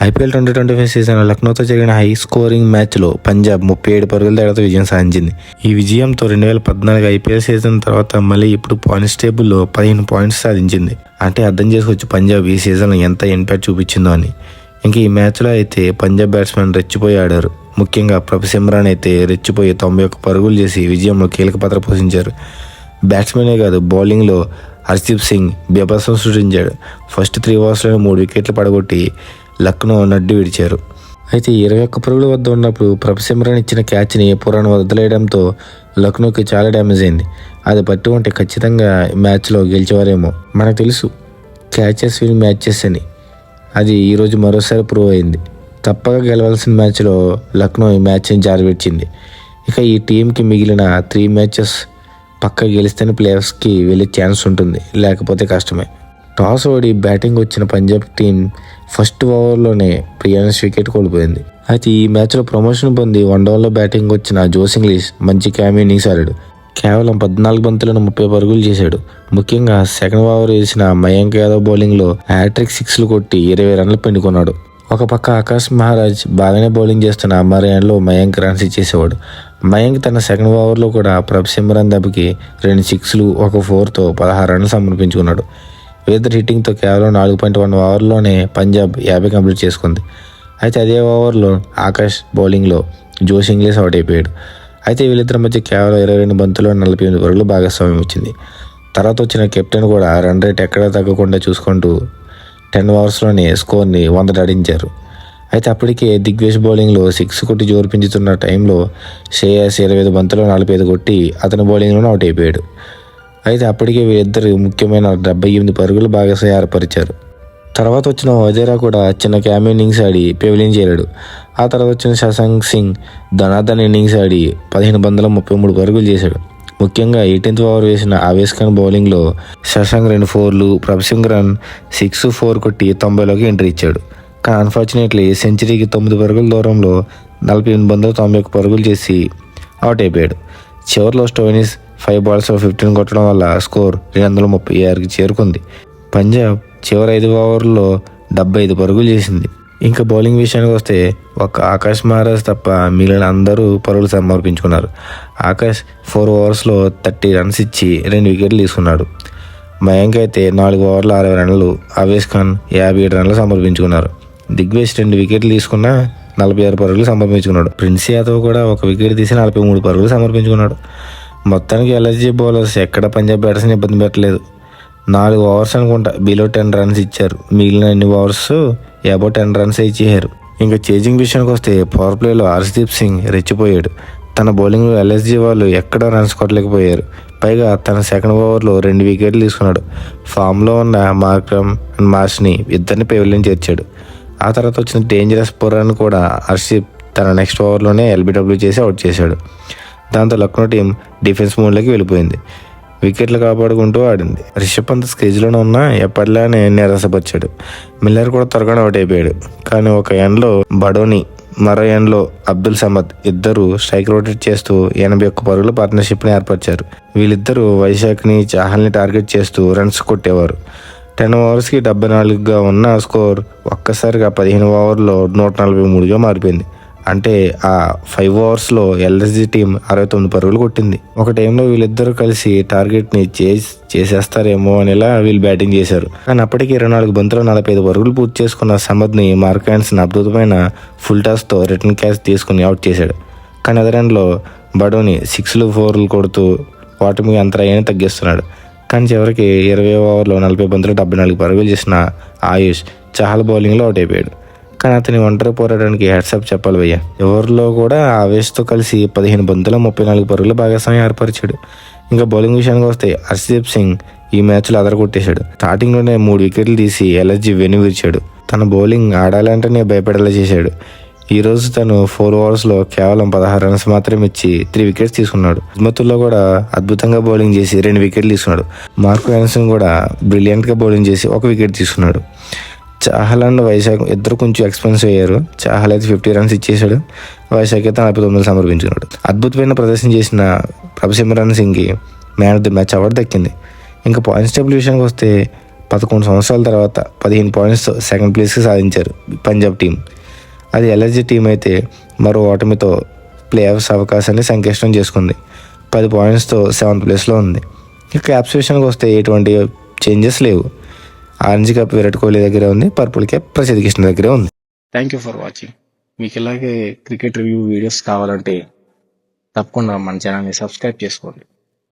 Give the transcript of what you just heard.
IPL 2025 సీజన్లో లక్నోతో జరిగిన high scoring మ్యాచ్లో పంజాబ్ 37 పరుగుల తేడాతో విజయం సాధించింది. ఈ విజయంతో 2014 ఐపీఎల్ సీజన్ తర్వాత మళ్ళీ ఇప్పుడు పాయింట్స్ టేబుల్లో 15 పాయింట్స్ సాధించింది. అంటే అర్థం చేసుకోవచ్చు పంజాబ్ ఈ సీజన్లో ఎంత ఇంపాక్ట్ చూపించిందో అని. ఇంక ఈ మ్యాచ్లో అయితే పంజాబ్ బ్యాట్స్మెన్ రెచ్చిపోయి ఆడారు. ముఖ్యంగా ప్రభు సిమ్రాన్ అయితే రెచ్చిపోయి 91 పరుగులు చేసి విజయంలో కీలక పాత్ర పోషించారు. బ్యాట్స్మెనే కాదు, బౌలింగ్లో హర్షదీప్ సింగ్ బీభత్సం సృష్టించాడు. ఫస్ట్ 3 ఓవర్స్లోనే 3 వికెట్లు పడగొట్టి లక్నో నడ్డి విడిచారు. అయితే 21 పరుగుల వద్ద ఉన్నప్పుడు ప్రభు సిమ్రాన్ ఇచ్చిన క్యాచ్ని పురాణ్ వదిలేయడంతో లక్నోకి చాలా డ్యామేజ్ అయింది. అది పట్టు ఉంటే ఖచ్చితంగా మ్యాచ్లో గెలిచేవారేమో. మనకు తెలుసు క్యాచెస్ విన్ మ్యాచెస్ అని. అది ఈరోజు మరోసారి ప్రూవ్ అయింది. తప్పక గెలవాల్సిన మ్యాచ్లో లక్నో ఈ మ్యాచ్ని జారవిడిచింది. ఇక ఈ టీంకి మిగిలిన 3 మ్యాచెస్ పక్క గెలిస్తేనే ప్లేఆఫ్స్కి వెళ్ళే ఛాన్స్ ఉంటుంది, లేకపోతే కష్టమే. టాస్ ఓడి బ్యాటింగ్ వచ్చిన పంజాబ్ టీం ఫస్ట్ ఓవర్లోనే ప్రియాన్స్ వికెట్ కోల్పోయింది. అయితే ఈ మ్యాచ్లో ప్రమోషన్ పొంది 1 డౌన్లో బ్యాటింగ్ వచ్చిన జోస్ ఇంగ్లీష్ మంచి క్యామ్ ఇన్నింగ్స్ ఆడాడు. కేవలం 14 బంతులను 30 పరుగులు చేశాడు. ముఖ్యంగా సెకండ్ ఓవర్ వేసిన మయాంక్ యాదవ్ బౌలింగ్లో హ్యాట్రిక్ 6లు కొట్టి 20 రన్లు పిండుకున్నాడు. ఒక పక్క ఆకాశ్ మహారాజ్ బాగానే బౌలింగ్ చేస్తున్న మరో ఎండ్లో మయాంక్ రన్స్ ఇచ్చేసేవాడు. మయాంక్ తన సెకండ్ ఓవర్లో కూడా ప్రభు సిమ్రాన్ దెబ్బకి 2 6లు 1 4తో 16 రన్లు సమర్పించుకున్నాడు. వీరిద్దరు హిట్టింగ్తో కేవలం 4.1 ఓవర్లోనే పంజాబ్ 50 కంప్లీట్ చేసుకుంది. అయితే అదే ఓవర్లో ఆకాష్ బౌలింగ్లో జోస్ ఇంగ్లీష్ అవుట్ అయిపోయాడు. అయితే వీళ్ళిద్దరి మధ్య కేవలం 22 బంతుల్లో 48 పరుగులు భాగస్వామ్యం వచ్చింది. తర్వాత వచ్చిన కెప్టెన్ కూడా రన్ రేట్ ఎక్కడా తగ్గకుండా చూసుకుంటూ 10 ఓవర్స్లోనే స్కోర్ని 100 దాటించారు. అయితే అప్పటికే దిగ్వేష్ బౌలింగ్లో 6 కొట్టి జోరు పెంచుతున్న టైంలో శ్రేయస్ 25 బంతుల్లో 45 కొట్టి అతని బౌలింగ్లోనే అవుట్ అయిపోయాడు. అయితే అప్పటికే వీరిద్దరు ముఖ్యమైన 78 పరుగులు భాగస్వామ్యం ఏర్పరిచారు. తర్వాత వచ్చిన వజేరా కూడా చిన్న క్యామ్ ఇన్నింగ్స్ ఆడి పెవిలియన్ చేరాడు. ఆ తర్వాత వచ్చిన శశాంక్ సింగ్ ధనాధన్ ఇన్నింగ్స్ ఆడి 15 బంతుల్లో 33 పరుగులు చేశాడు. ముఖ్యంగా 18th ఓవర్ వేసిన ఆవేశ్ ఖాన్ బౌలింగ్లో శశాంక్ 2 4లు, ప్రభు సిమ్రాన్ 6 4 కొట్టి 90లోకి ఎంట్రీ ఇచ్చాడు. కానీ అన్ఫార్చునేట్లీ సెంచరీకి 9 పరుగుల దూరంలో 48 బంతులు 91 పరుగులు చేసి అవుట్ అయిపోయాడు. చివరిలో స్టోయినిస్ 5 బాల్స్లో 15 కొట్టడం వల్ల స్కోర్ 236కి చేరుకుంది. పంజాబ్ చివరి 5 ఓవర్లలో 75 పరుగులు చేసింది. ఇంకా బౌలింగ్ విషయానికి వస్తే ఒక ఆకాశ్ మహారాజ్ తప్ప మిగిలిన అందరూ పరుగులు సమర్పించుకున్నారు. ఆకాశ్ 4 ఓవర్స్లో 30 రన్స్ ఇచ్చి 2 వికెట్లు తీసుకున్నాడు. మయాంక్ అయితే 4 ఓవర్ల 60 రన్లు, ఆవేశ్ ఖాన్ 57 రన్లు సమర్పించుకున్నారు. దిగ్వేష్ 2 వికెట్లు తీసుకున్న 46 పరుగులు సమర్పించుకున్నాడు. ప్రిన్స్ యాదవ్ కూడా 1 వికెట్ తీసి 43 పరుగులు సమర్పించుకున్నాడు. మొత్తానికి ఎల్ఎస్జీ బౌలర్స్ ఎక్కడ పంజాబ్ బ్యాటర్స్ని ఇబ్బంది పెట్టలేదు. 4 ఓవర్స్ అనుకుంటా బిలో 10 రన్స్ ఇచ్చారు. మిగిలిన అన్ని ఓవర్స్ అబౌట్ 10 రన్స్ ఇచ్చేసారు. ఇంకా చేజింగ్ విషయానికి వస్తే పవర్ ప్లేలో హర్షదీప్ సింగ్ రెచ్చిపోయాడు. తన బౌలింగ్లో ఎల్ఎస్జీ వాళ్ళు ఎక్కడ రన్స్ కొట్టలేకపోయారు. పైగా తన సెకండ్ ఓవర్లో 2 వికెట్లు తీసుకున్నాడు. ఫామ్లో ఉన్న మార్క్రమ్ అండ్ మార్ష్ని ఇద్దరిని పెవిలియన్ చేర్చాడు. ఆ తర్వాత వచ్చిన డేంజరస్ పురాన్ కూడా హర్షదీప్ తన నెక్స్ట్ ఓవర్లోనే ఎల్బిడబ్ల్యూ చేసి అవుట్ చేశాడు. దాంతో లక్నో టీం డిఫెన్స్ మోడ్లోకి వెళ్ళిపోయింది. వికెట్లు కాపాడుకుంటూ ఆడింది. రిషబ్ పంత్ స్కేజ్లోనే ఉన్నా ఎప్పటిలానే నిరాశపరిచాడు. మిల్లర్ కూడా త్వరగానే అవుట్ అయిపోయాడు. కానీ ఒక ఎండ్లో బడోని, మరో ఎండ్లో అబ్దుల్ సమద్ ఇద్దరు స్ట్రైక్ రొటేట్ చేస్తూ 81 పరుగుల పార్ట్నర్షిప్ని ఏర్పరిచారు. వీళ్ళిద్దరూ వైశాఖ్ని, చాహల్ని టార్గెట్ చేస్తూ రన్స్ కొట్టేవారు. 10 ఓవర్స్కి 74గా ఉన్న స్కోర్ ఒక్కసారిగా 15 ఓవర్లో 143గా మారిపోయింది. అంటే ఆ 5 ఓవర్స్లో ఎల్ఎస్జీ టీం 69 పరుగులు కొట్టింది. ఒక టైంలో వీళ్ళిద్దరూ కలిసి టార్గెట్ని చేసేస్తారేమో అనేలా వీళ్ళు బ్యాటింగ్ చేశారు. కానీ అప్పటికి 24 బంతుల్లో 45 పరుగులు పూర్తి చేసుకున్న సమద్ని మార్క్ హ్యాన్సన్ అద్భుతమైన ఫుల్ టాస్తో రిటర్న్ క్యాచ్ తీసుకుని అవుట్ చేశాడు. కానీ అదర్ ఎండ్లో బడోని 6లు 4లు కొడుతూ ఓటమికి అంతరాయాన్ని తగ్గిస్తున్నాడు. కానీ చివరికి 20 ఓవర్లో 40 బంతులు 74 పరుగులు చేసిన ఆయుష్ చాహల్ బౌలింగ్లో అవుట్ అయిపోయాడు. కానీ అతని ఒంటరి పోరాటానికి హ్యాట్సాప్ చెప్పాలి భయ్య. ఎవరిలో కూడా ఆవేశ్తో కలిసి 15 బంతుల్లో 34 పరుగుల భాగస్వామ్యం ఏర్పరిచాడు. ఇంకా బౌలింగ్ విషయానికి వస్తే హర్షదీప్ సింగ్ ఈ మ్యాచ్లో అదరగొట్టేశాడు. స్టార్టింగ్లోనే 3 వికెట్లు తీసి ఎల్ఎస్జీ వెను విరిచాడు. తన బౌలింగ్ ఆడాలంటేనే భయపడేలా చేశాడు. ఈరోజు తను 4 ఓవర్స్లో కేవలం 16 రన్స్ మాత్రమే ఇచ్చి 3 వికెట్స్ తీసుకున్నాడు. హిజ్మతుల్లో కూడా అద్భుతంగా బౌలింగ్ చేసి 2 వికెట్లు తీసుకున్నాడు. మార్క్ హ్యాన్సన్ కూడా బ్రిలియంట్గా బౌలింగ్ చేసి 1 వికెట్ తీసుకున్నాడు. చాహల్ అండ్ వైశాఖ్ ఇద్దరు కొంచెం ఎక్స్పెన్సివ్ అయ్యారు. చాహల్ అయితే 50 రన్స్ ఇచ్చేసాడు. వైశాఖ్ అయితే 49 సమర్పించుకున్నాడు. అద్భుతమైన ప్రదర్శన చేసిన ప్రభు సిమ్రాన్ సింగ్కి man of the match award దక్కింది. ఇంకా పాయింట్స్ టేబుల్ విషయానికి వస్తే 11 సంవత్సరాల తర్వాత 15 పాయింట్స్తో సెకండ్ ప్లేస్కి సాధించారు పంజాబ్ టీం. అది ఎల్ఎస్జీ టీం అయితే మరో ఓటమితో ప్లే ఆఫ్స్ అవకాశాన్ని సంక్లిష్టం చేసుకుంది. 10 పాయింట్స్తో 7th ప్లేస్లో ఉంది. ఇక క్యాప్స్ విషయానికి వస్తే ఎటువంటి చేంజెస్ లేవు. ఆరెంజ్ క్యాప్ విరాట్ కోహ్లీ దగ్గరే ఉంది, పర్పుల్ క్యాప్ ప్రసిద్ధ్ కృష్ణ దగ్గరే ఉంది. Thank you for watching. మీకు ఇలాగే క్రికెట్ రివ్యూ వీడియోస్ కావాలంటే తప్పకుండా మన ఛానల్ని సబ్స్క్రైబ్ చేసుకోండి.